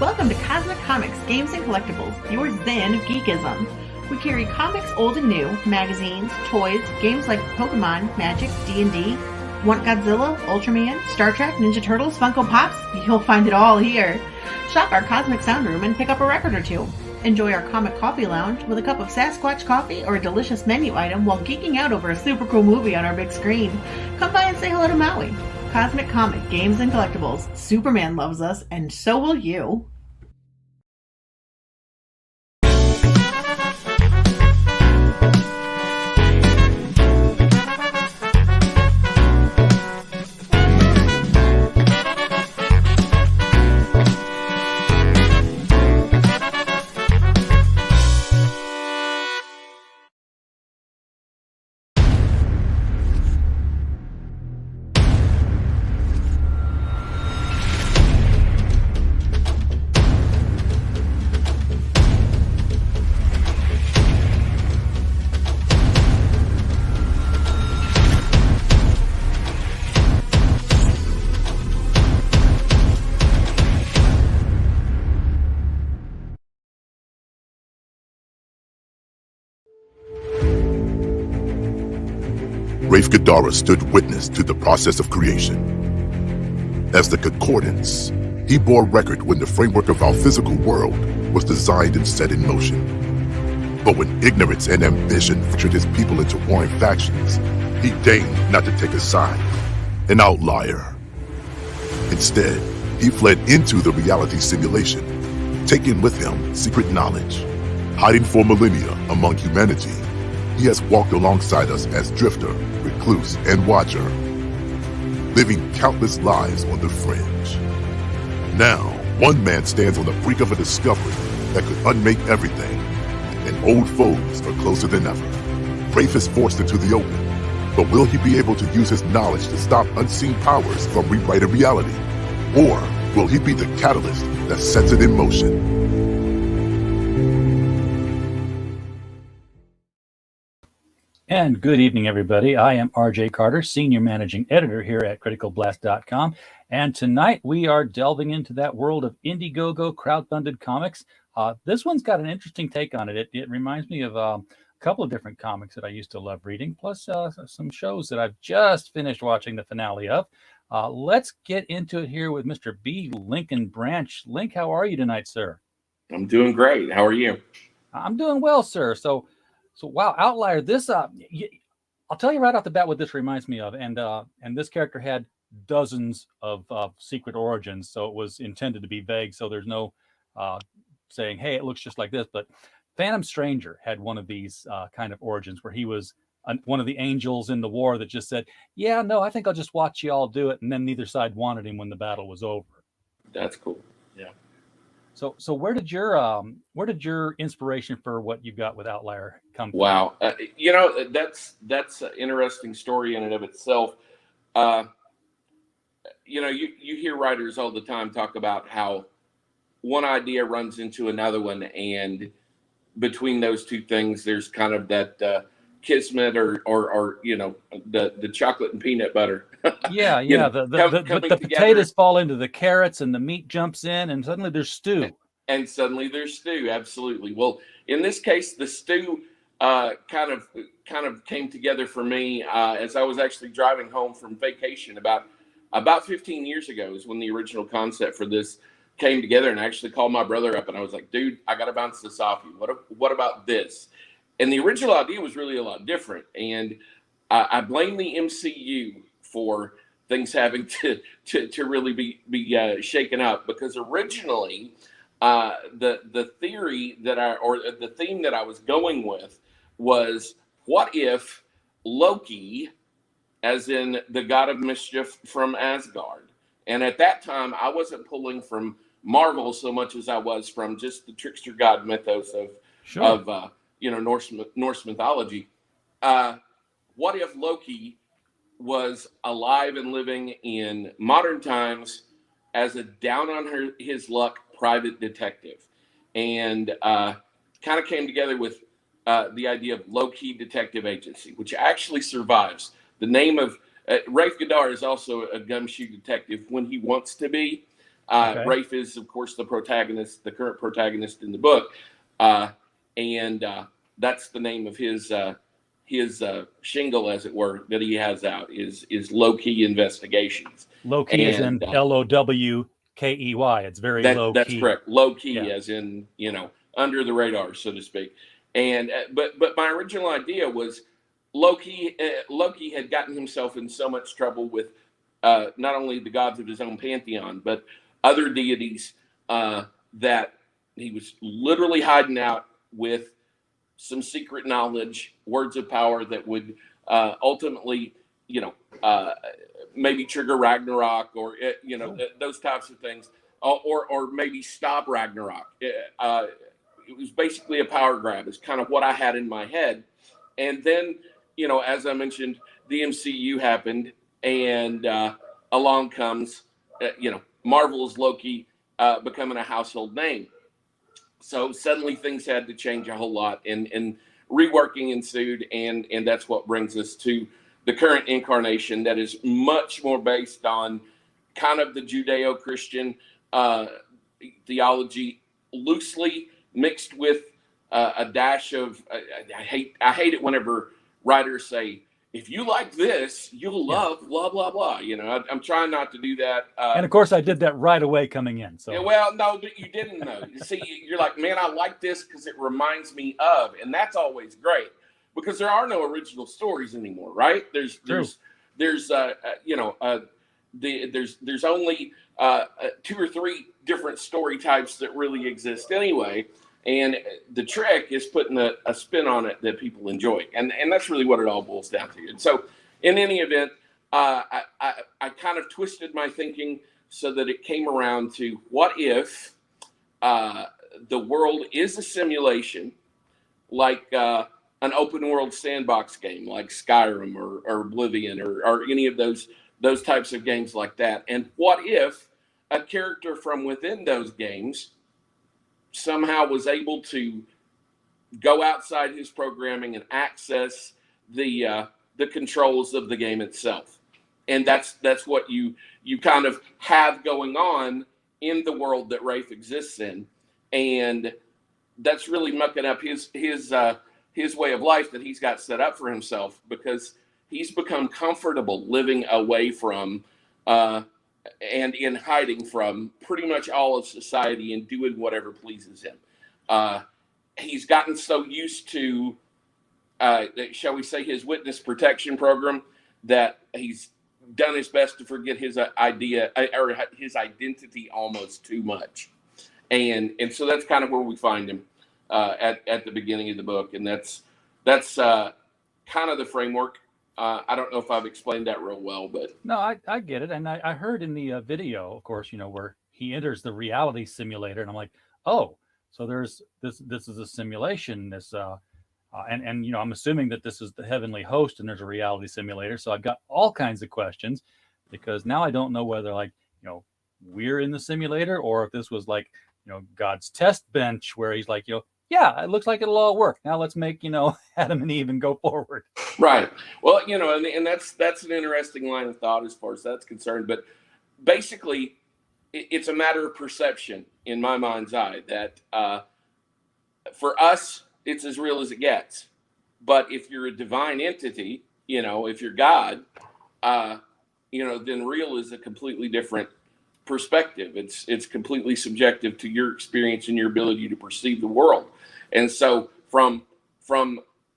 Welcome to Cosmic Comics, Games and Collectibles, your zen of geekism. We carry comics old and new, magazines, toys, games like Pokemon, Magic, D&D. Want Godzilla, Ultraman, Star Trek, Ninja Turtles, Funko Pops? You'll find it all here. Shop our Cosmic Sound Room and pick up a record or two. Enjoy our Comic Coffee Lounge with a cup of Sasquatch coffee or a delicious menu item while geeking out over a super cool movie on our big screen. Come by and say hello to Maui. Cosmic Comic, Games and Collectibles. Superman loves us, and so will you. Rafe Gadara stood witness to the process of creation. As the Concordance, he bore record when the framework of our physical world was designed and set in motion. But when ignorance and ambition fractured his people into warring factions, he deigned not to take a side, an outlier. Instead, he fled into the reality simulation, taking with him secret knowledge. Hiding for millennia among humanity, he has walked alongside us as drifter, recluse, and watcher, living countless lives on the fringe. Now, one man stands on the brink of a discovery that could unmake everything, and old foes are closer than ever. Rafe is forced into the open, but will he be able to use his knowledge to stop unseen powers from rewriting reality? Or will he be the catalyst that sets it in motion? And good evening, everybody. I am RJ Carter, Senior Managing Editor here at CriticalBlast.com. And tonight we are delving into that world of Indiegogo crowdfunded comics. This one's got an interesting take on it. It reminds me of a couple of different comics that I used to love reading, plus some shows that I've just finished watching the finale of. Let's get into it here with Mr. B. Lincoln Branch. Link, how are you tonight, sir? I'm doing great. How are you? I'm doing well, sir. So wow, Outlier. This I'll tell you right off the bat what this reminds me of, and this character had dozens of secret origins, so it was intended to be vague. So there's no saying, hey, it looks just like this. But Phantom Stranger had one of these kind of origins where he was one of the angels in the war that just said, yeah, no, I think I'll just watch you all do it, and then neither side wanted him when the battle was over. That's cool. Yeah. So where did your inspiration for what you've got with Outlier come from? Wow, that's an interesting story in and of itself. You hear writers all the time talk about how one idea runs into another one, and between those two things, there's kind of that kismet or the chocolate and peanut butter. Yeah. The potatoes fall into the carrots and the meat jumps in and suddenly there's stew. And suddenly there's stew. Absolutely. Well, in this case, the stew kind of came together for me as I was actually driving home from vacation about 15 years ago is when the original concept for this came together, and I actually called my brother up and I was like, dude, I got to bounce this off you. What about this? And the original idea was really a lot different. And I blame the MCU for things having to really be shaken up, because originally the theory the theme that I was going with was, what if Loki, as in the god of mischief from Asgard, and at that time I wasn't pulling from Marvel so much as I was from just the trickster god mythos of Norse mythology. What if Loki was alive and living in modern times as a down on his luck private detective, and kind of came together with the idea of low-key detective agency, which actually survives. The name of Rafe Gadara is also a gumshoe detective when he wants to be. Okay. Rafe is, of course, the protagonist, the current protagonist in the book, and that's the name of his shingle, as it were, that he has out is Low Key Investigations. Low key is in LOWKEY. It's very low That's key. correct. Low key, Yeah. as in, under the radar, so to speak. And but my original idea was Loki. Loki had gotten himself in so much trouble with not only the gods of his own pantheon, but other deities that he was literally hiding out with some secret knowledge, words of power that would ultimately, maybe trigger Ragnarok, or those types of things, or maybe stop Ragnarok. It was basically a power grab. Is kind of what I had in my head, and then as I mentioned, the MCU happened, and along comes Marvel's Loki becoming a household name. So suddenly things had to change a whole lot, and reworking ensued, and that's what brings us to the current incarnation that is much more based on kind of the Judeo-Christian theology, loosely mixed with a dash of I hate it whenever writers say, if you like this, you'll love blah blah blah. I'm trying not to do that. And of course, I did that right away coming in. So well, no, but you didn't know. See, you're like, man, I like this because it reminds me of, and that's always great because there are no original stories anymore, right? There's only 2 or 3 different story types that really exist anyway. And the trick is putting a spin on it that people enjoy. And that's really what it all boils down to. And so in any event, I kind of twisted my thinking so that it came around to, what if the world is a simulation, like an open world sandbox game like Skyrim or Oblivion or any of those types of games like that. And what if a character from within those games somehow was able to go outside his programming and access the controls of the game itself? And that's what you kind of have going on in the world that Rafe exists in, and that's really mucking up his way of life that he's got set up for himself, because he's become comfortable living away from and in hiding from pretty much all of society and doing whatever pleases him. He's gotten so used to, shall we say, his witness protection program, that he's done his best to forget his idea or his identity almost too much. And so that's kind of where we find him at the beginning of the book. And that's kind of the framework. I don't know if I've explained that real well, but no, I get it. And I heard in the video, of course, where he enters the reality simulator, and I'm like, oh, so there's this is a simulation. And I'm assuming that this is the heavenly host, and there's a reality simulator. So I've got all kinds of questions, because now I don't know whether we're in the simulator, or if this was God's test bench where he's like, yeah, it looks like it'll all work. Now let's make, Adam and Eve and go forward. Right. Well, and that's an interesting line of thought as far as that's concerned. But basically, it's a matter of perception in my mind's eye that for us, it's as real as it gets. But if you're a divine entity, if you're God, then real is a completely different perspective. It's completely subjective to your experience and your ability to perceive the world. And so from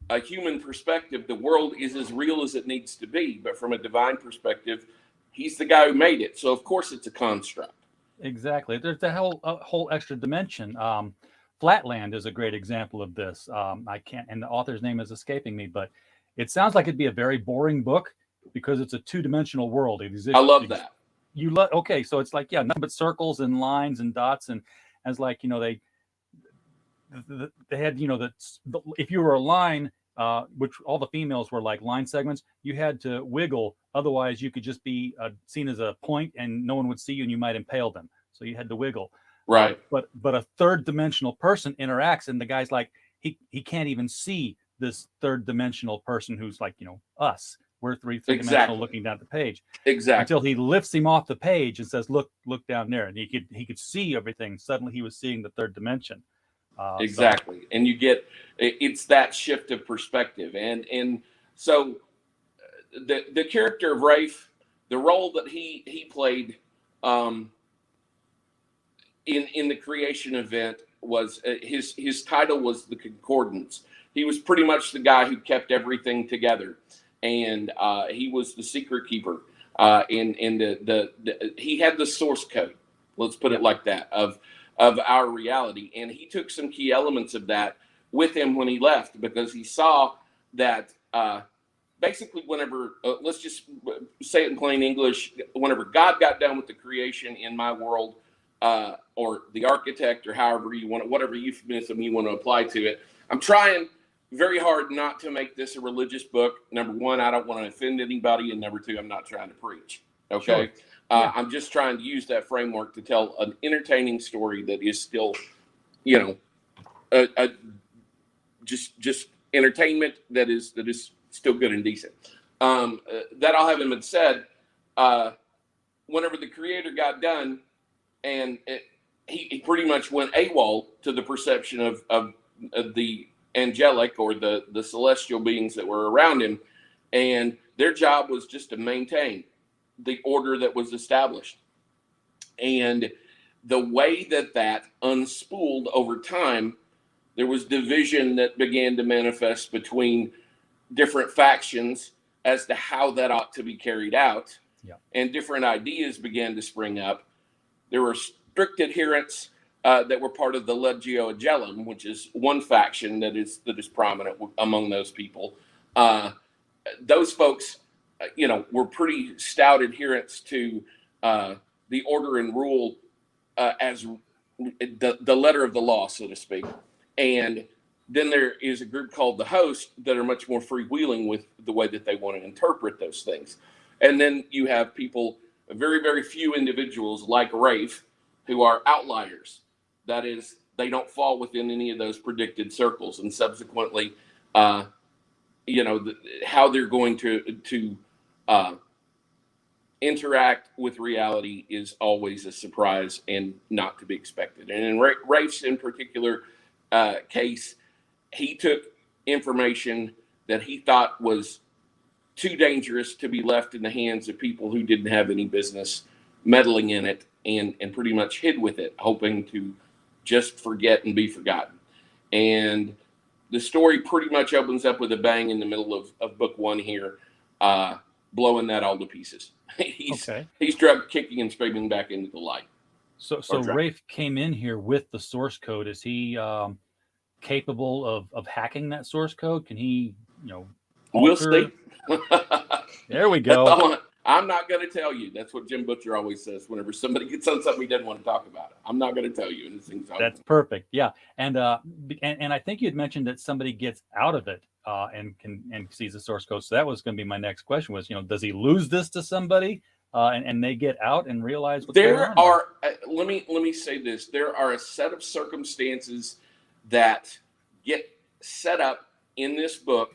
a human perspective, the world is as real as it needs to be. But from a divine perspective, he's the guy who made it. So of course it's a construct. Exactly. There's a whole extra dimension. Flatland is a great example of this. I can't, and the author's name is escaping me, but it sounds like it'd be a very boring book because it's a 2-dimensional world. I love that. Okay, so it's nothing but circles and lines and dots, and as they had if you were a line, which all the females were like line segments, you had to wiggle, otherwise you could just be seen as a point and no one would see you and you might impale them. So you had to wiggle. Right. But a 3rd-dimensional person interacts, and the guy's like, he can't even see this 3rd-dimensional person who's us. we're three-dimensional Exactly. looking down at the page. Exactly. Until he lifts him off the page and says, look down there. And he could see everything. Suddenly he was seeing the third dimension. Exactly. And you get, it's that shift of perspective. And so the character of Rafe, the role that he played in the creation event was his title was the Concordance. He was pretty much the guy who kept everything together, and he was the secret keeper. And he had the source code. Let's put it like that of our reality, and he took some key elements of that with him when he left, because he saw that basically whenever let's just say it in plain English, whenever God got done with the creation in my world, or the architect, or however you want it, whatever euphemism you want to apply to it. I'm trying very hard not to make this a religious book. Number one, I don't want to offend anybody, and number two, I'm not trying to preach. Okay, Sure. Yeah. I'm just trying to use that framework to tell an entertaining story that is still, just entertainment that is still good and decent. That all having been said, whenever the creator got done, and he pretty much went AWOL to the perception of the angelic, or the celestial beings that were around him, and their job was just to maintain the order that was established. And the way that unspooled over time, there was division that began to manifest between different factions as to how that ought to be carried out. Yeah. And different ideas began to spring up. There were strict adherents that were part of the Legio Agellum, which is one faction that is prominent among those people. Those folks, were pretty stout adherents to the order and rule as the letter of the law, so to speak. And then there is a group called the Host that are much more freewheeling with the way that they want to interpret those things. And then you have people, very, very few individuals like Rafe, who are outliers. That is, they don't fall within any of those predicted circles. And subsequently, how they're going to interact with reality is always a surprise and not to be expected. And in Rafe's in particular case, he took information that he thought was too dangerous to be left in the hands of people who didn't have any business meddling in it, and pretty much hid with it, hoping to just forget and be forgotten. And the story pretty much opens up with a bang in the middle of book one here, blowing that all to pieces. He's drugged, kicking, and screaming back into the light. So Rafe came in here with the source code. Is he capable of hacking that source code? Can he, We'll see. There we go. I'm not going to tell you. That's what Jim Butcher always says whenever somebody gets on something he doesn't want to talk about it. I'm not going to tell you. And that's perfect. Yeah. And I think you'd mentioned that somebody gets out of it and sees the source code. So that was going to be my next question was, does he lose this to somebody and they get out and realize what's going on? Let me say this. There are a set of circumstances that get set up in this book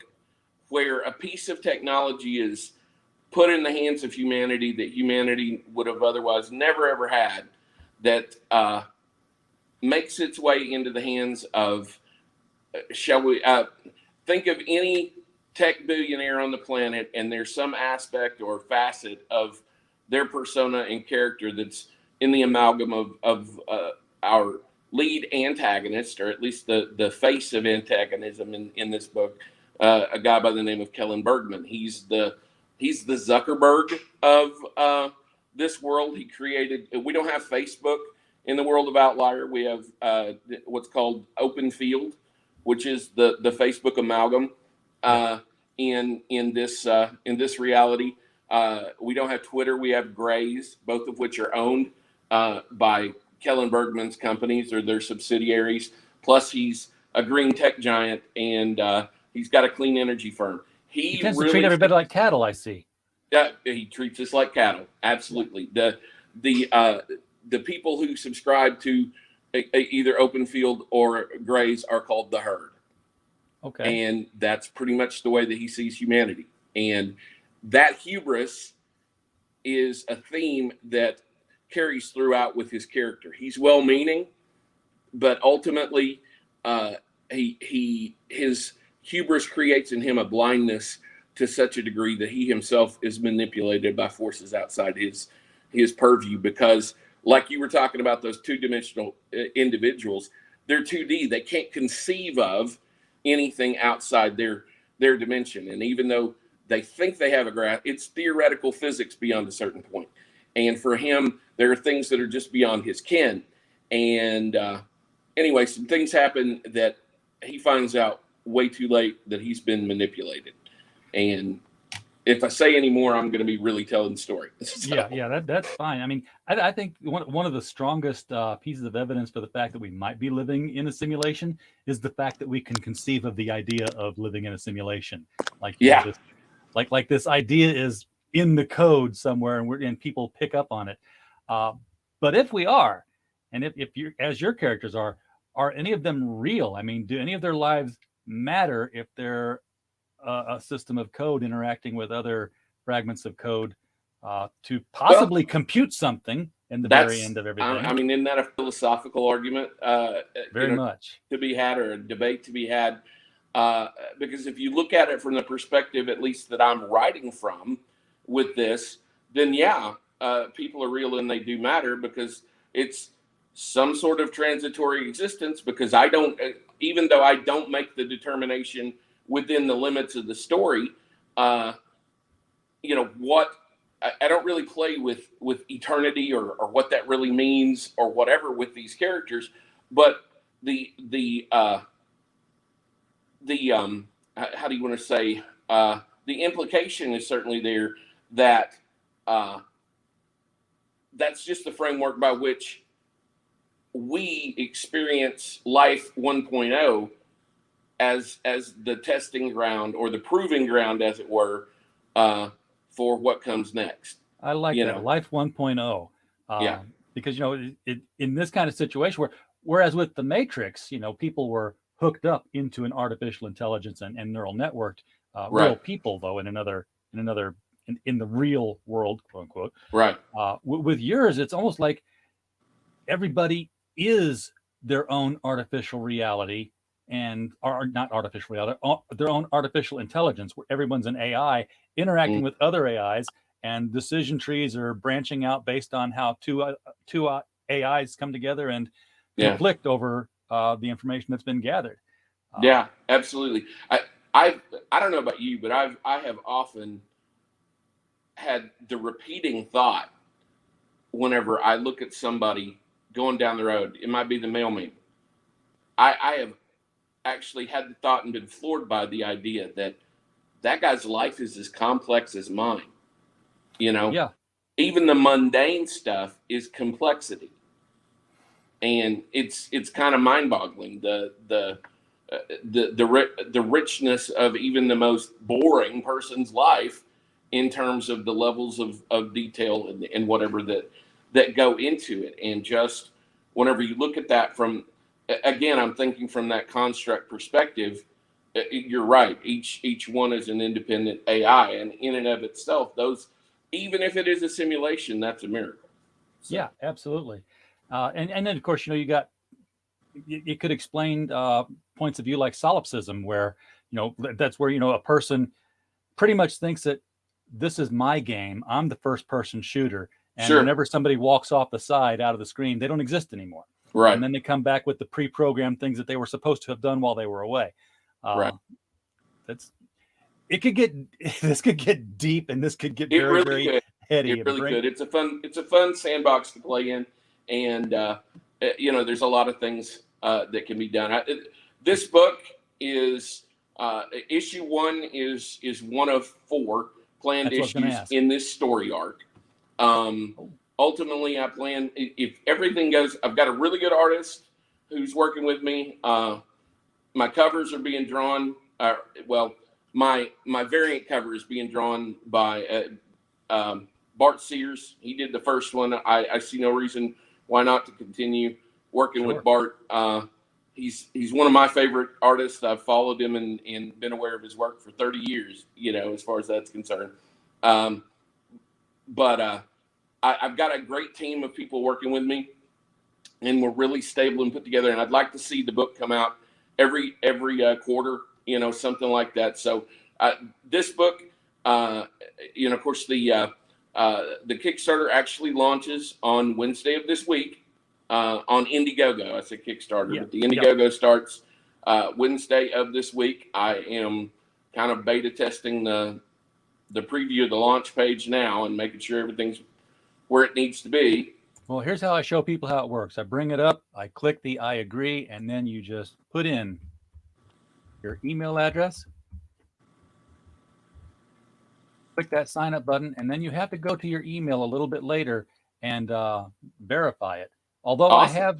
where a piece of technology is put in the hands of humanity that humanity would have otherwise never, ever had, that makes its way into the hands of, shall we think of any tech billionaire on the planet, and there's some aspect or facet of their persona and character that's in the amalgam of our lead antagonist, or at least the face of antagonism in this book, a guy by the name of Kellen Bergman. He's the Zuckerberg of this world. He created, we don't have Facebook in the world of Outlier. We have what's called Open Field, which is the Facebook amalgam in this reality. We don't have Twitter. We have Grays, both of which are owned by Kellen Bergman's companies or their subsidiaries. Plus, he's a green tech giant, and he's got a clean energy firm. He tends to treat everybody like cattle, I see. Yeah, he treats us like cattle. Absolutely. The people who subscribe to either Open Field or Grays are called the herd. Okay. And that's pretty much the way that he sees humanity. And that hubris is a theme that carries throughout with his character. He's well-meaning, but ultimately, his hubris creates in him a blindness to such a degree that he himself is manipulated by forces outside his purview. Because, like you were talking about, those two-dimensional individuals, they're 2D. They can't conceive of anything outside their dimension. And even though they think they have a grasp, it's theoretical physics beyond a certain point. And for him, there are things that are just beyond his ken. And anyway, some things happen that he finds out way too late that he's been manipulated. And if I say any more, I'm going to be really telling the story. So. Yeah, that's fine. I mean, I think one of the strongest pieces of evidence for the fact that we might be living in a simulation is the fact that we can conceive of the idea of living in a simulation. Like, yeah, like this idea is in the code somewhere, and people pick up on it. But if we are, and if you, as your characters are any of them real? I mean, do any of their lives matter if they're a system of code interacting with other fragments of code to possibly compute something in the very end of everything? I mean, isn't that a philosophical argument? Very much to be had, or a debate to be had. Because if you look at it from the perspective, at least that I'm writing from with this, then yeah, people are real and they do matter, because it's some sort of transitory existence. Because I don't, even though I don't make the determination within the limits of the story, what I don't really play with eternity or what that really means or whatever with these characters, but the how do you want to say, the implication is certainly there that that's just the framework by which we experience life 1.0 as the testing ground, or the proving ground, as it were, for what comes next. I like that. Life 1.0. Yeah. Because, in this kind of situation whereas with the Matrix, people were hooked up into an artificial intelligence and neural networked, real people, though, in the real world, quote unquote. Right. With yours, it's almost like everybody is their own artificial reality, and are not artificial reality, their own artificial intelligence, where everyone's an AI interacting with other AIs, and decision trees are branching out based on how two AIs come together and conflict over the information that's been gathered. Yeah, absolutely. I don't know about you, but I have often had the repeating thought whenever I look at somebody going down the road. It might be the mailman. I have actually had the thought and been floored by the idea that guy's life is as complex as mine. Yeah. Even the mundane stuff is complexity, and it's kind of mind-boggling. The richness of even the most boring person's life, in terms of the levels of detail and whatever that go into it. And just whenever you look at that from, again, I'm thinking from that construct perspective, you're right. Each one is an independent AI, and in and of itself, those, even if it is a simulation, that's a miracle. So. Yeah, absolutely. And then of course, you could explain points of view like solipsism, where that's where a person pretty much thinks that this is my game. I'm the first person shooter, and whenever somebody walks off the side out of the screen, they don't exist anymore. Right. And then they come back with the pre-programmed things that they were supposed to have done while they were away. Right. This could get deep, and this could get very heady. It really could. It's a fun sandbox to play in, and there's a lot of things that can be done. This book is issue 1 is one of 4 planned issues in this story arc. Ultimately, I plan, if everything goes, I've got a really good artist who's working with me. My covers are being drawn. My variant cover is being drawn by Bart Sears. He did the first one. I see no reason why not to continue working with Bart. He's one of my favorite artists. I've followed him and been aware of his work for 30 years, as far as that's concerned. But I've got a great team of people working with me, and we're really stable and put together. And I'd like to see the book come out every quarter, something like that. So this book, of course, the Kickstarter actually launches on Wednesday of this week on Indiegogo. I said Kickstarter, but the Indiegogo starts Wednesday of this week. I am kind of beta testing the preview of the launch page now and making sure everything's where it needs to be. Well, here's how I show people how it works. I bring it up, I click the I agree, and then you just put in your email address, click that sign up button, and then you have to go to your email a little bit later and verify it. Although awesome. I have,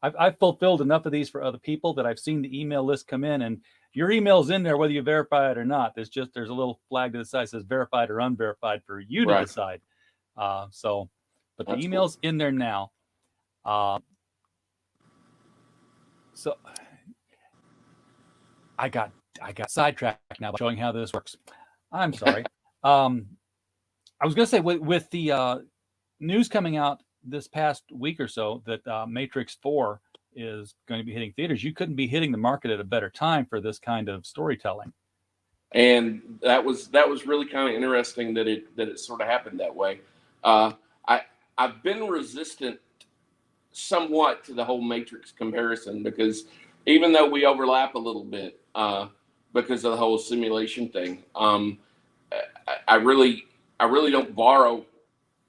I've fulfilled enough of these for other people that I've seen the email list come in, and your email's in there whether you verify it or not. There's a little flag to the side that says verified or unverified for you to decide. But the email's in there now. So I got sidetracked now by showing how this works. I'm sorry. I was going to say with the news coming out this past week or so that Matrix 4 is going to be hitting theaters, you couldn't be hitting the market at a better time for this kind of storytelling. And that was really kind of interesting that it sort of happened that way. I've been resistant somewhat to the whole Matrix comparison because even though we overlap a little bit because of the whole simulation thing, I really don't borrow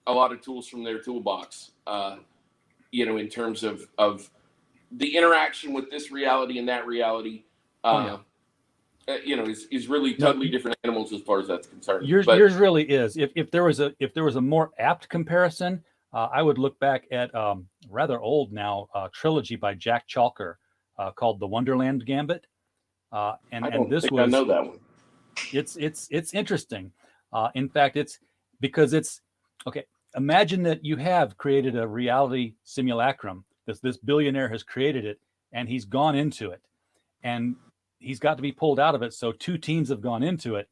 a lot of tools from their toolbox, in terms of the interaction with this reality and that reality, is really totally different animals as far as that's concerned. Yours really is. If there was a more apt comparison, I would look back at rather old now trilogy by Jack Chalker called The Wonderland Gambit, and this was, I know that one. It's interesting. In fact, it's because it's okay. Imagine that you have created a reality simulacrum. This billionaire has created it, and he's gone into it, and he's got to be pulled out of it. So two teams have gone into it.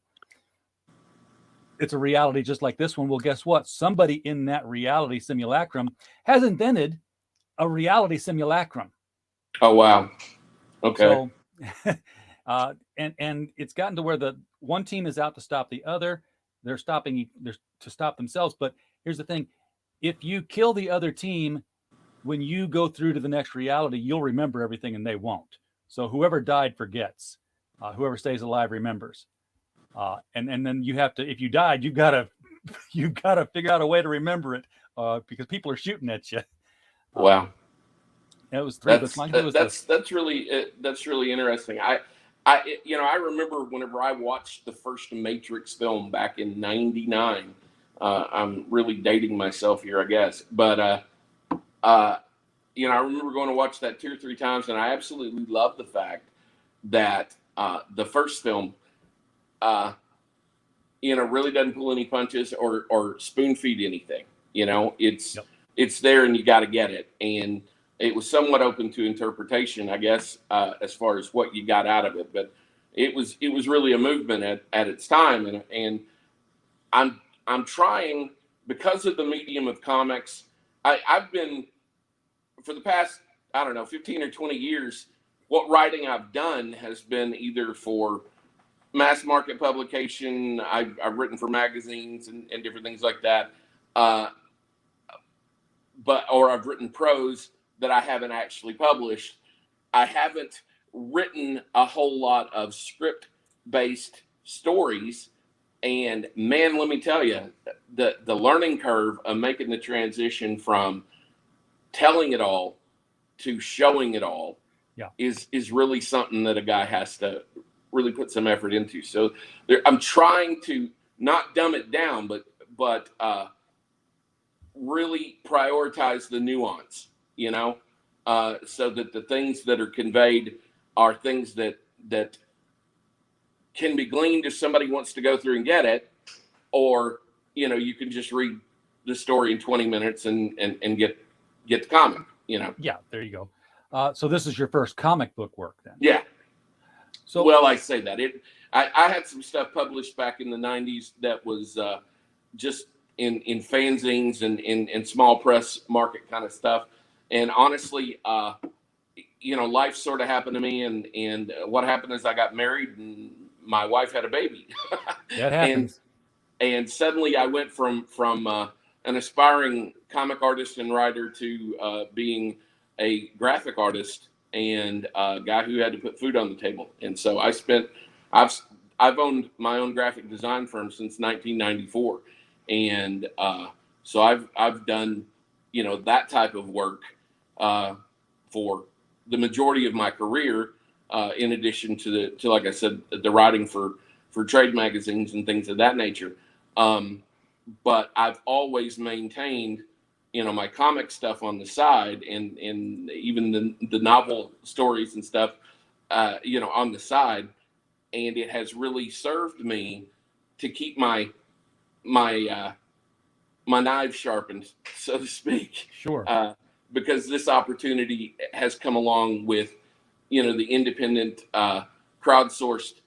It's a reality just like this one. Well, guess what? Somebody in that reality simulacrum has invented a reality simulacrum. Oh, wow. Okay. So, and it's gotten to where the one team is out to stop the other. They're to stop themselves. But here's the thing. If you kill the other team, when you go through to the next reality, you'll remember everything and they won't. So whoever died forgets. Whoever stays alive remembers. And then you have to, if you died, you gotta figure out a way to remember it because people are shooting at you. Wow. It was that's really interesting. I remember whenever I watched the first Matrix film back in '99. I'm really dating myself here, I guess, but I remember going to watch that 2 or 3 times, and I absolutely love the fact that the first film, really doesn't pull any punches or spoon feed anything. It's there and you got to get it. And it was somewhat open to interpretation, I guess, as far as what you got out of it. But it was really a movement at its time. And I'm trying, because of the medium of comics, I've been, for the past, 15 or 20 years, what writing I've done has been either for mass market publication. I've written for magazines and different things like that. Or I've written prose that I haven't actually published. I haven't written a whole lot of script-based stories. And man, let me tell you, the learning curve of making the transition from telling it all to showing it all is really something that a guy has to really put some effort into. So I'm trying to not dumb it down, but really prioritize the nuance, so that the things that are conveyed are things that can be gleaned if somebody wants to go through and get it, or, you can just read the story in 20 minutes and get the comic, Yeah, there you go. So this is your first comic book work then? Yeah. So, well, I say that I had some stuff published back in the 90s that was just in fanzines and in small press market kind of stuff. And honestly, life sort of happened to me, and what happened is I got married and my wife had a baby. That happens. and suddenly I went from an aspiring comic artist and writer to being a graphic artist and a guy who had to put food on the table. And so I've owned my own graphic design firm since 1994, and so I've done that type of work for the majority of my career, in addition to like I said, the writing for trade magazines and things of that nature. But I've always maintained, my comic stuff on the side, and even the novel stories and stuff, on the side. And it has really served me to keep my knives sharpened, so to speak. Sure. Because this opportunity has come along with, the independent, crowdsourced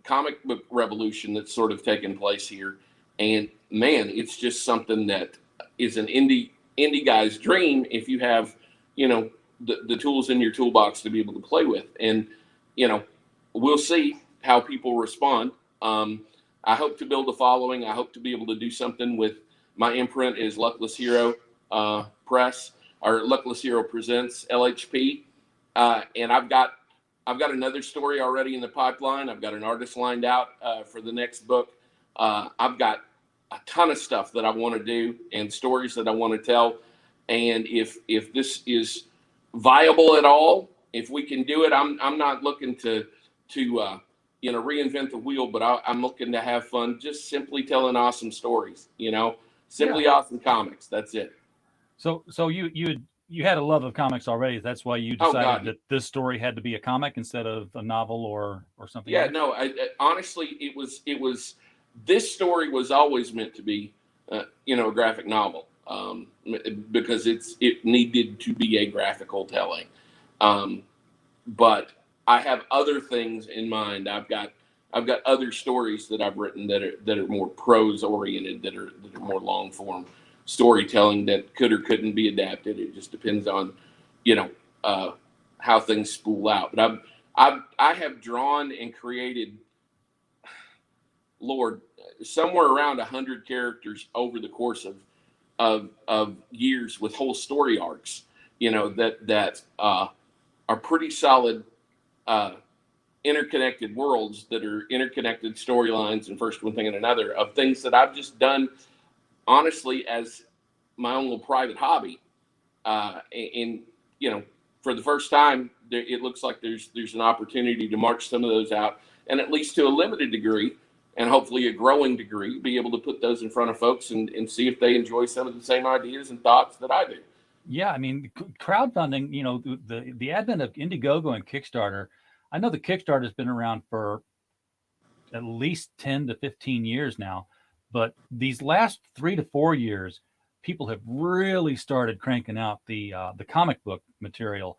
comic book revolution that's sort of taken place here. And man, it's just something that is an indie guy's dream if you have, the tools in your toolbox to be able to play with. And, we'll see how people respond. I hope to build a following. I hope to be able to do something with my imprint is Luckless Hero Press, or Luckless Hero Presents, LHP. And I've got another story already in the pipeline. I've got an artist lined out for the next book. I've got a ton of stuff that I want to do and stories that I want to tell. And if this is viable at all, if we can do it, I'm not looking to reinvent the wheel, but I'm looking to have fun, just simply telling awesome stories, simply awesome comics. That's it. So you had a love of comics already. That's why you decided that this story had to be a comic instead of a novel or something. Yeah, no, I honestly, it was this story was always meant to be, a graphic novel, because it needed to be a graphical telling. But I have other things in mind. I've got other stories that I've written that are more prose oriented, that are more long form storytelling that could or couldn't be adapted. It just depends on, how things spool out. But I have drawn and created, Lord, somewhere around 100 characters over the course of years, with whole story arcs, that are pretty solid, interconnected worlds that are interconnected storylines, and first one thing and another, of things that I've just done honestly as my own little private hobby. And for the first time, it looks like there's an opportunity to march some of those out, and at least to a limited degree, and hopefully a growing degree, be able to put those in front of folks and see if they enjoy some of the same ideas and thoughts that I do. Yeah, I mean, crowdfunding, the advent of Indiegogo and Kickstarter, I know the Kickstarter has been around for at least 10 to 15 years now, but these last 3 to 4 years, people have really started cranking out the comic book material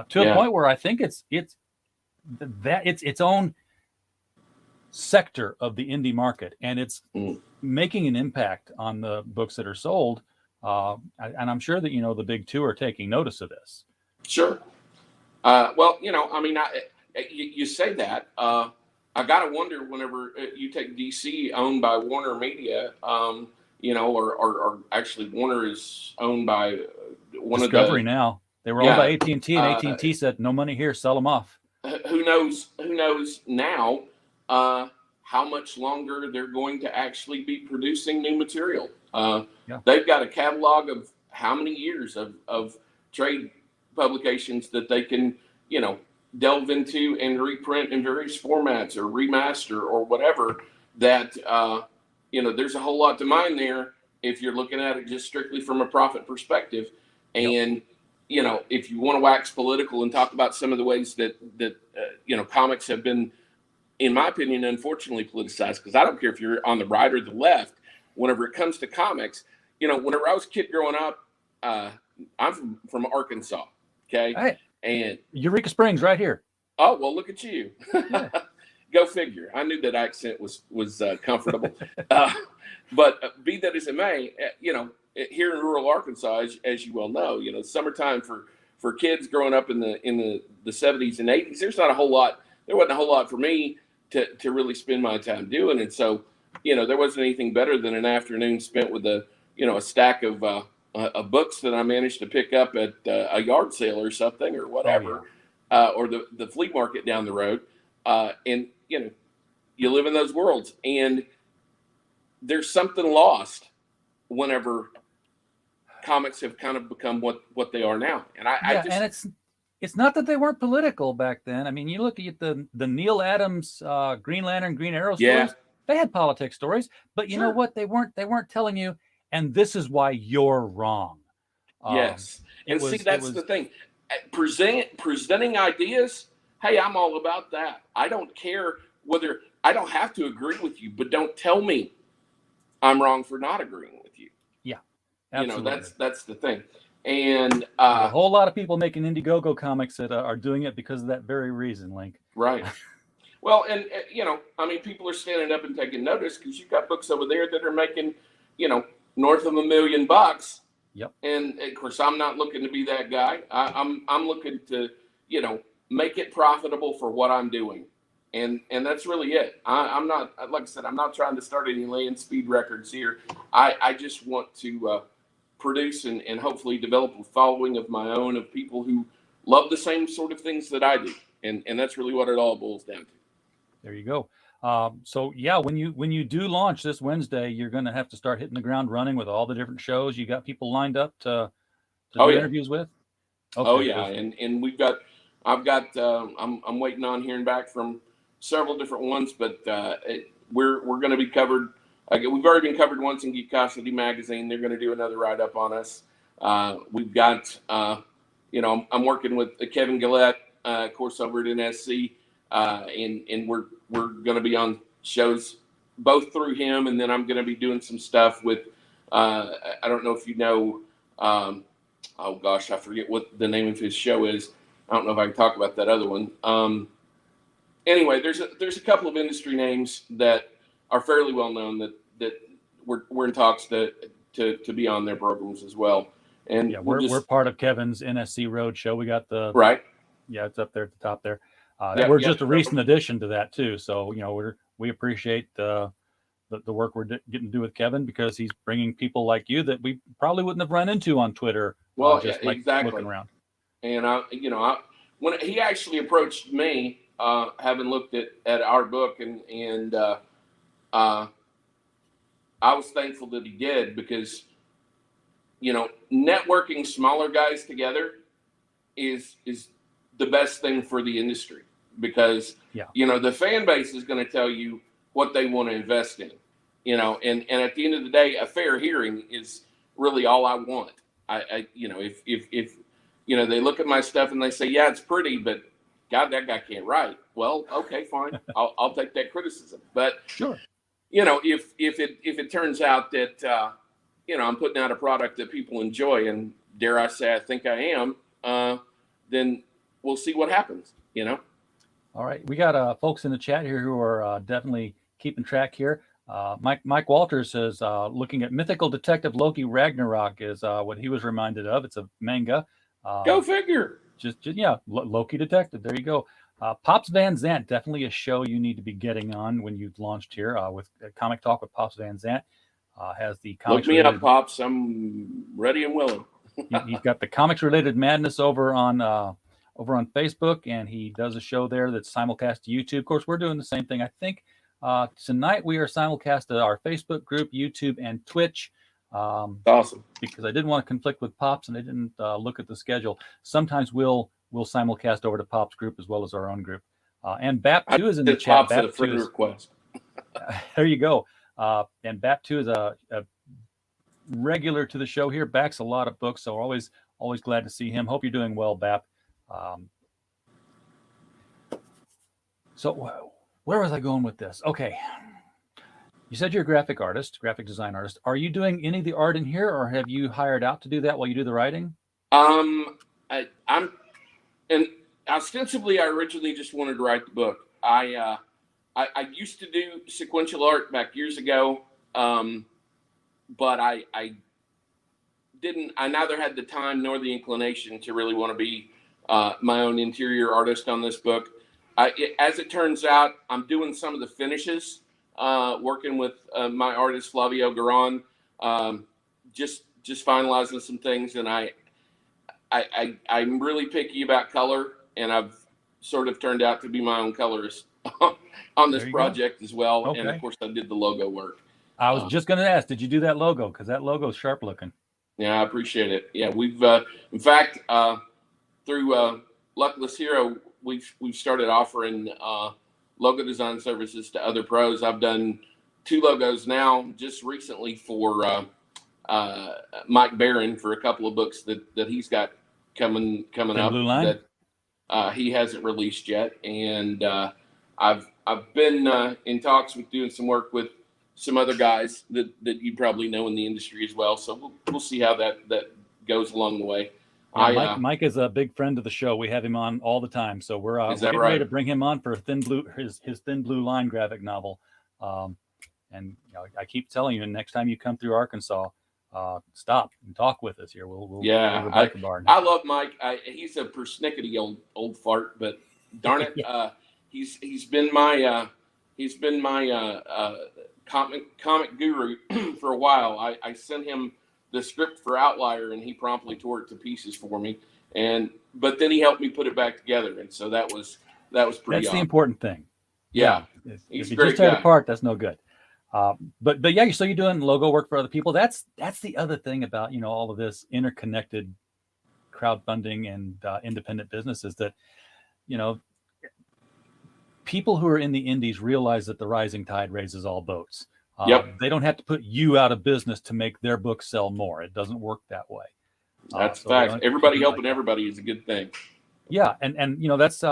to a point where I think it's its own sector of the indie market, and it's making an impact on the books that are sold. And I'm sure that, the big two are taking notice of this. Sure. Well, you say that. I got to wonder, whenever you take DC, owned by Warner Media, or actually Warner is owned by one Discovery of the... now. They were owned by AT&T, and AT&T said, no money here, sell them off. Who knows now how much longer they're going to actually be producing new material. They've got a catalog of how many years of trade publications that they can, delve into and reprint in various formats or remaster or whatever, that, there's a whole lot to mine there if you're looking at it just strictly from a profit perspective. And, if you want to wax political and talk about some of the ways that comics have been, in my opinion, unfortunately politicized, because I don't care if you're on the right or the left, whenever it comes to comics, whenever I was a kid growing up, I'm from Arkansas, okay? Hey, and Eureka Springs right here. Oh, well, look at you. go figure. I knew that accent was comfortable. But be that as it may, here in rural Arkansas, as you well know, summertime for kids growing up in the 70s and 80s, there wasn't a whole lot for me to really spend my time doing. And so, there wasn't anything better than an afternoon spent with a stack of books that I managed to pick up at a yard sale or something or whatever, or the flea market down the road. And, you live in those worlds, and there's something lost whenever comics have kind of become what they are now. And and it's not that they weren't political back then. I mean, you look at the Neil Adams Green Lantern, Green Arrow stories. They had politics stories, but you know what? They weren't telling you, and this is why you're wrong. Yes. And that's the thing. Presenting ideas, hey, I'm all about that. I don't care whether I don't have to agree with you, but don't tell me I'm wrong for not agreeing with you. Yeah. Absolutely. That's the thing. And a whole lot of people making Indiegogo comics that are doing it because of that very reason, Link. Right. Well, and people are standing up and taking notice because you've got books over there that are making, north of $1 million. Yep. And of course, I'm not looking to be that guy. I'm looking to, make it profitable for what I'm doing, and that's really it. I'm not, like I said, I'm not trying to start any land speed records here. I just want to produce and hopefully develop a following of my own of people who love the same sort of things that I do, and that's really what it all boils down to. There you go. So yeah, when you do launch this Wednesday, you're going to have to start hitting the ground running with all the different shows. You got people lined up to do interviews with. Okay. Oh yeah, and I'm waiting on hearing back from several different ones, but we're going to be covered. We've already been covered once in Geekosity magazine. They're going to do another write up on us. We've got I'm working with Kevin Gillette, of course, over at NSC. And we're going to be on shows both through him, and then I'm going to be doing some stuff with I don't know if you know oh gosh, I forget what the name of his show is. I don't know if I can talk about that other one. Anyway, there's a couple of industry names that are fairly well known that we're in talks to be on their programs as well. And yeah, we're part of Kevin's NSC Road show. We got the right. Yeah, it's up there at the top there. We're just a recent addition to that too. So, we appreciate the work we're getting to do with Kevin, because he's bringing people like you that we probably wouldn't have run into on Twitter. Well, exactly. Looking around. And when he actually approached me, having looked at our book, and I was thankful that he did, because networking smaller guys together is the best thing for the industry, because the fan base is going to tell you what they want to invest in, and at the end of the day, a fair hearing is really all I want. If they look at my stuff and they say, yeah, it's pretty, but God, that guy can't write. Well, okay, fine. I'll take that criticism. But sure, if it turns out that I'm putting out a product that people enjoy, and dare I say, I think I am, then we'll see what happens. All right, we got folks in the chat here who are definitely keeping track here. Mike Walters says, looking at Mythical Detective Loki Ragnarok is what he was reminded of. It's a manga. Go figure. Just Loki Detective. There you go. Pops Van Zant, definitely a show you need to be getting on when you've launched here with Comic Talk with Pops Van Zant. Has the comics. Look me up, Pops. I'm ready and willing. He's got the comics related madness over on Facebook, and he does a show there that's simulcast to YouTube. Of course, we're doing the same thing. I think tonight we are simulcast to our Facebook group, YouTube, and Twitch. Awesome. Because I didn't want to conflict with Pops, and I didn't look at the schedule. Sometimes we'll simulcast over to Pops group as well as our own group. And BAP2 is in the chat. Pops a friend request. There you go. And BAP2 is a regular to the show here. Backs a lot of books, so always glad to see him. Hope you're doing well, BAP. So where was I going with this? Okay. You said you're a graphic design artist. Are you doing any of the art in here, or have you hired out to do that while you do the writing? I'm ostensibly I originally just wanted to write the book. I I used to do sequential art back years ago, but I didn't. I neither had the time nor the inclination to really want to be my own interior artist on this book. As it turns out, I'm doing some of the finishes, working with my artist Flavio Garan, just finalizing some things, and I'm really picky about color, and I've sort of turned out to be my own colorist on this project as well. Okay. And of course, I did the logo work. I was just going to ask, did you do that logo? Because that logo is sharp looking. Yeah, I appreciate it. Yeah, we've in fact through Luckless Hero, we've started offering logo design services to other pros. I've done 2 logos now, just recently for Mike Barron for a couple of books that he's got coming up Blue Line? that he hasn't released yet, and I've been in talks with doing some work with some other guys that you probably know in the industry as well. So we'll see how that goes along the way. Yeah, Mike is a big friend of the show. We have him on all the time, so we're getting ready to bring him on for his Thin Blue Line graphic novel. And I keep telling you, next time you come through Arkansas, stop and talk with us here. We'll I love Mike. He's a persnickety old fart, but darn it, he's been my comic guru for a while. I sent him the script for Outlier, and he promptly tore it to pieces for me. But then he helped me put it back together, and so that was pretty. That's awesome. The important thing. Yeah, if you just tear it apart, that's no good. But yeah, so you're doing logo work for other people. That's the other thing about all of this interconnected crowdfunding and independent businesses that people who are in the indies realize that the rising tide raises all boats. They don't have to put you out of business to make their book sell more. It doesn't work that way. That's fact. Everybody helping everybody is a good thing. Yeah, and that's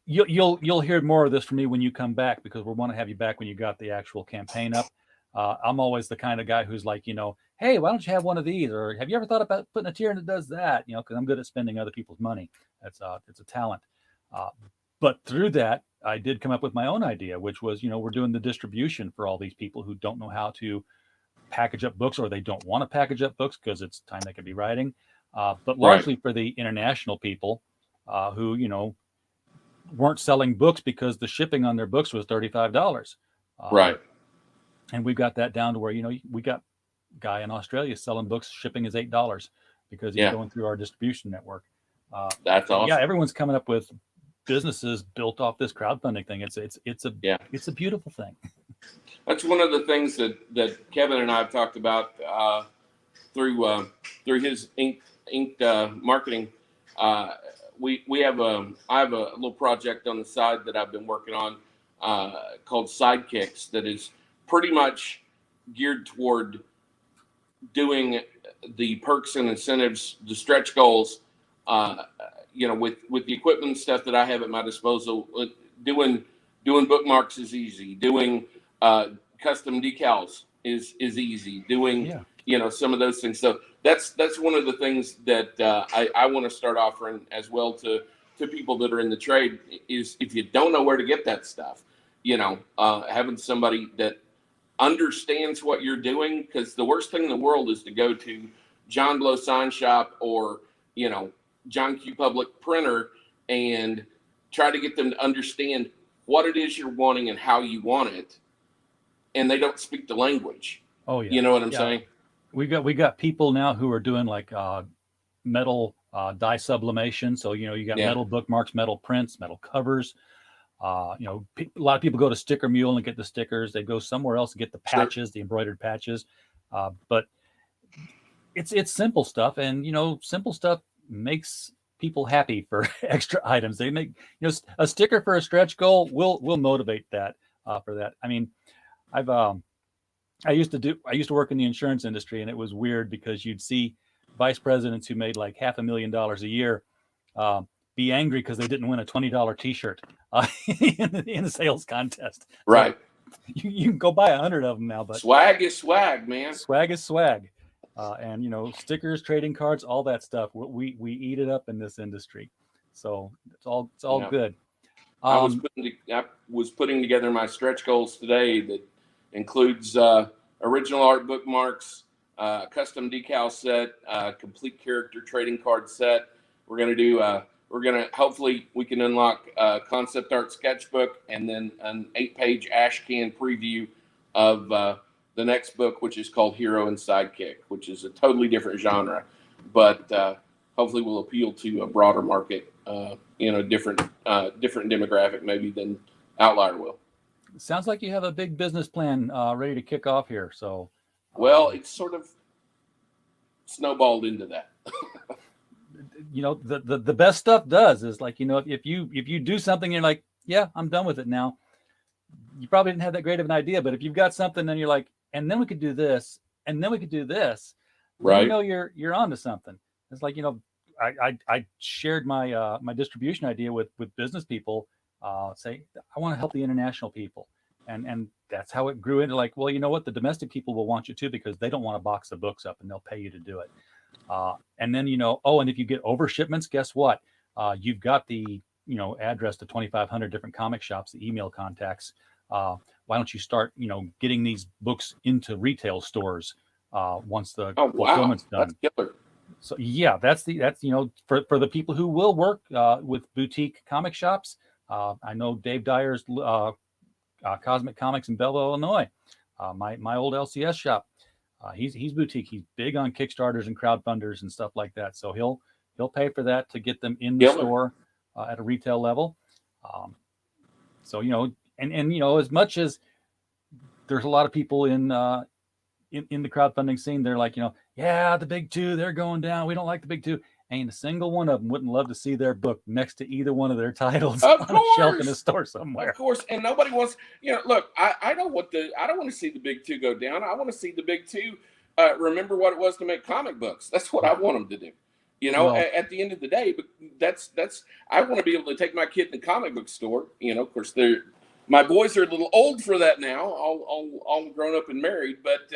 you'll hear more of this from me when you come back, because we want to have you back when you got the actual campaign up. I'm always the kind of guy who's like, hey, why don't you have one of these? Or have you ever thought about putting a tier in that does that? Because I'm good at spending other people's money. It's a talent. But through that, I did come up with my own idea, which was, we're doing the distribution for all these people who don't know how to package up books, or they don't want to package up books because it's time they could be writing. But largely for the international people who, weren't selling books because the shipping on their books was $35. Right. And we've got that down to where, we got a guy in Australia selling books, shipping is $8 because he's going through our distribution network. That's awesome. Yeah, everyone's coming up with businesses built off this crowdfunding thing. It's a beautiful thing. That's one of the things that Kevin and I have talked about through his inked marketing. I have a little project on the side that I've been working on called Sidekicks that is pretty much geared toward doing the perks and incentives, the stretch goals, with the equipment and stuff that I have at my disposal. Doing bookmarks is easy. Doing custom decals is easy. Doing some of those things. So that's one of the things that I want to start offering as well to people that are in the trade, is if you don't know where to get that stuff, having somebody that understands what you're doing, because the worst thing in the world is to go to John Blow Sign Shop or John Q Public Printer and try to get them to understand what it is you're wanting and how you want it, and they don't speak the language. Oh yeah, you know what I'm saying? We got people now who are doing like metal dye sublimation. So you got metal bookmarks, metal prints, metal covers. A lot of people go to Sticker Mule and get the stickers. They go somewhere else and get the patches, the embroidered patches. But it's simple stuff, and simple stuff makes people happy for extra items. They make a sticker for a stretch goal will motivate that for that. I mean, I used to work in the insurance industry, and it was weird because you'd see vice presidents who made like $500,000 a year be angry because they didn't win a $20 T-shirt in a sales contest. Right. So you can go buy 100 of them now, but swag is swag, man. Swag is swag. And stickers, trading cards, all that stuff. We eat it up in this industry, so it's all good. I was putting together my stretch goals today that includes original art bookmarks, custom decal set, complete character trading card set. We're going to do hopefully we can unlock a concept art sketchbook and then an 8-page ash can preview of the next book, which is called Hero and Sidekick, which is a totally different genre, but hopefully will appeal to a broader market, different demographic maybe than Outlier will. Sounds like you have a big business plan ready to kick off here. So, well, it's sort of snowballed into that. The best stuff is like, if you do something, you're like, yeah, I'm done with it now. You probably didn't have that great of an idea, but if you've got something, then you're like, and then we could do this, and then we could do this. Right. You're onto something. It's like, I shared my my distribution idea with business people. Say, I want to help the international people, and that's how it grew into like, well, you know what, the domestic people will want you too because they don't want to box the books up and they'll pay you to do it. And then and if you get over shipments, guess what? You've got the address to 2,500 different comic shops, the email contacts. Why don't you start getting these books into retail stores once the fulfillment's done? That's killer. So yeah, that's for the people who will work with boutique comic shops. I know Dave Dyer's Cosmic Comics in Belleville, Illinois. My old LCS shop. He's boutique. He's big on Kickstarters and crowdfunders and stuff like that. So he'll pay for that to get them in the store at a retail level. So as much as there's a lot of people in the crowdfunding scene, they're like, yeah, the big two, they're going down. We don't like the big two. Ain't a single one of them wouldn't love to see their book next to either one of their titles on a shelf in a store somewhere. Of course, and nobody wants. Look, I don't want to see the big two go down. I want to see the big two remember what it was to make comic books. That's what I want them to do. At the end of the day, but that's. I want to be able to take my kid in the comic book store. Of course, my boys are a little old for that now, all grown up and married. But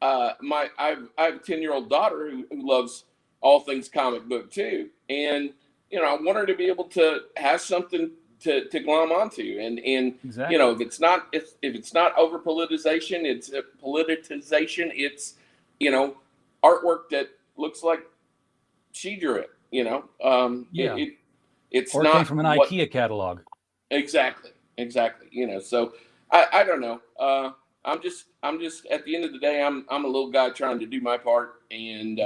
I have a 10-year-old daughter who loves all things comic book too, and I want her to be able to have something to glom onto, and exactly. If it's not over politicization, it's politicization. It's artwork that looks like she drew it. It's or not came from an IKEA catalog. Exactly. So I don't know. I'm just at the end of the day, I'm a little guy trying to do my part, and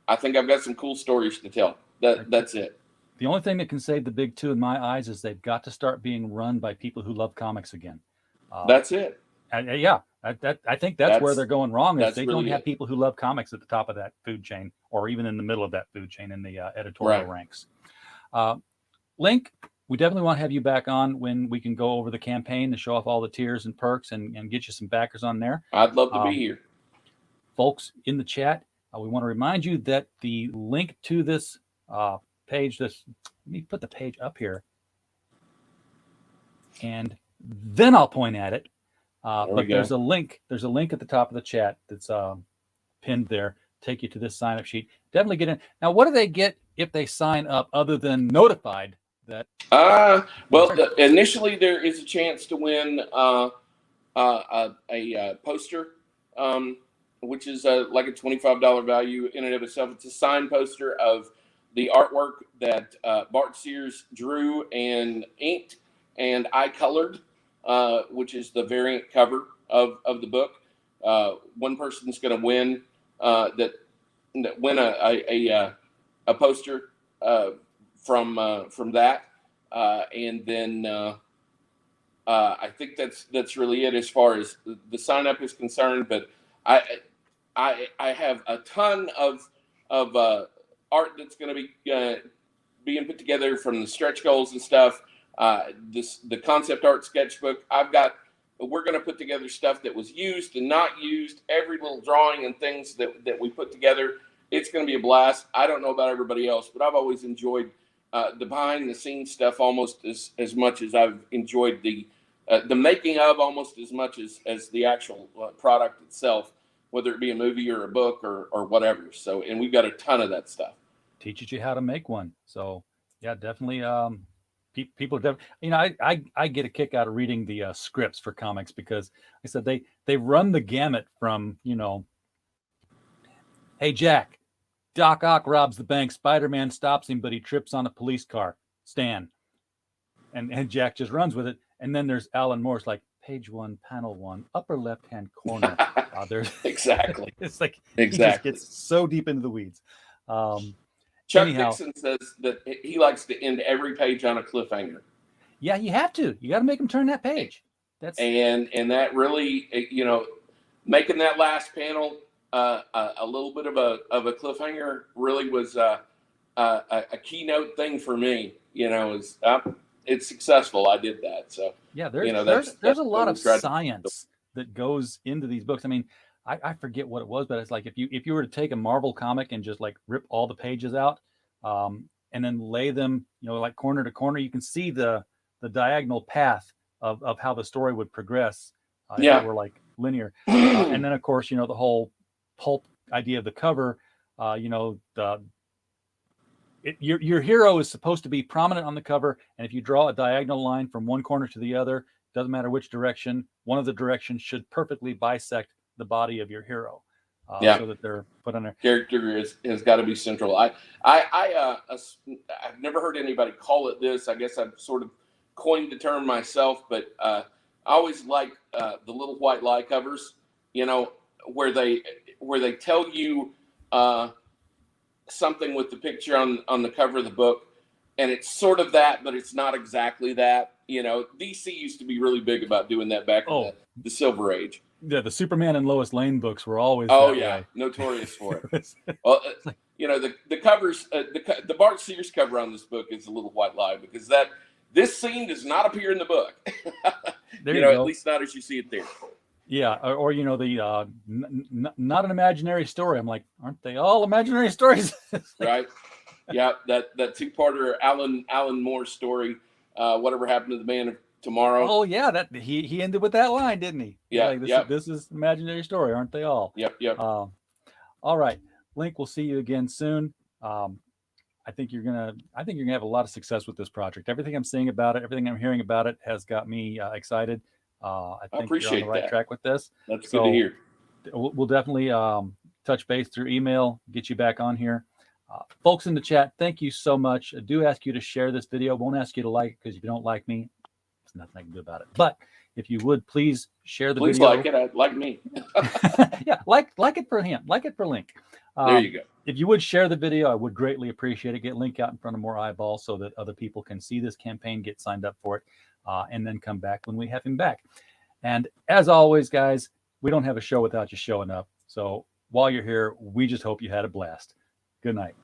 I think I've got some cool stories to tell. That's it. The only thing that can save the big two in my eyes is they've got to start being run by people who love comics again. That's it. I think that's where they're going wrong. Is they don't have people who love comics at the top of that food chain, or even in the middle of that food chain in the editorial ranks. Link, we definitely want to have you back on when we can go over the campaign to show off all the tiers and perks and get you some backers on there. I'd love to be here. Folks in the chat, we want to remind you that the link to this page, let me put the page up here, and then I'll point at it. But there's a link at the top of the chat that's pinned there. Take you to this sign up sheet. Definitely get in. Now, what do they get if they sign up other than notified that? Initially there is a chance to win a poster, which is like a $25 value in and of itself. It's a signed poster of the artwork that Bart Sears drew and inked and I colored, which is the variant cover of the book. One person's going to win a poster from that, and then I think that's really it as far as the sign up is concerned. But I have a ton of art that's going to be being put together from the stretch goals and stuff. The concept art sketchbook. We're going to put together stuff that was used and not used. Every little drawing and things that we put together. It's going to be a blast. I don't know about everybody else, but I've always enjoyed the behind the scenes stuff almost as much as I've enjoyed the making of, almost as much as the actual product itself, whether it be a movie or a book or whatever. So, and we've got a ton of that stuff. Teaches you how to make one. So yeah, definitely people are I get a kick out of reading the scripts for comics because like I said they run the gamut from hey Jack, Doc Ock robs the bank, Spider-Man stops him, but he trips on a police car, Stan, and Jack just runs with it. And then there's Alan Moore's like page 1, panel 1, upper left hand corner. There's Exactly. It's like exactly. He just gets so deep into the weeds. Chuck Dixon says that he likes to end every page on a cliffhanger. Yeah, you have to. You got to make them turn that page. And that really, making that last panel a little bit of a cliffhanger really was a keynote thing for me. It's successful. I did that. So yeah, there's a lot of science that goes into these books. I mean, I forget what it was, but it's like if you were to take a Marvel comic and just like rip all the pages out, and then lay them, like corner to corner, you can see the diagonal path of how the story would progress. If it were like linear. And then of course, the whole pulp idea of the cover, your hero is supposed to be prominent on the cover, and if you draw a diagonal line from one corner to the other, doesn't matter which direction, one of the directions should perfectly bisect the body of your hero, so that they're put on there. Character has got to be central. I've never heard anybody call it this. I guess I've sort of coined the term myself, but I always like the little white lie covers, where they tell you something with the picture on the cover of the book, and it's sort of that, but it's not exactly that. DC used to be really big about doing that back in the Silver Age. Yeah, the Superman and Lois Lane books were always way. Notorious for it. Well, the covers, the Bart Sears cover on this book is a little white lie because this scene does not appear in the book. There you go. At least not as you see it there. Yeah, or the not an imaginary story. I'm like, aren't they all imaginary stories? Right. Yeah, that two-parter Alan Moore story. Whatever happened to the Man of Tomorrow? Oh yeah, that he ended with that line, didn't he? Yeah. This is an imaginary story, aren't they all? Yep. All right, Link. We'll see you again soon. I think you're gonna have a lot of success with this project. Everything I'm seeing about it, everything I'm hearing about it, has got me excited. I think you're on the right track with this. That's good to hear. We'll definitely touch base through email, get you back on here. Folks in the chat, thank you so much. I do ask you to share this video. Won't ask you to like it because if you don't like me, there's nothing I can do about it. But if you would, please share the video. Please like it. Like me. Yeah, like it for him. Like it for Link. There you go. If you would share the video, I would greatly appreciate it. Get Link out in front of more eyeballs so that other people can see this campaign, get signed up for it, and then come back when we have him back. And as always, guys, we don't have a show without you showing up. So while you're here, we just hope you had a blast. Good night.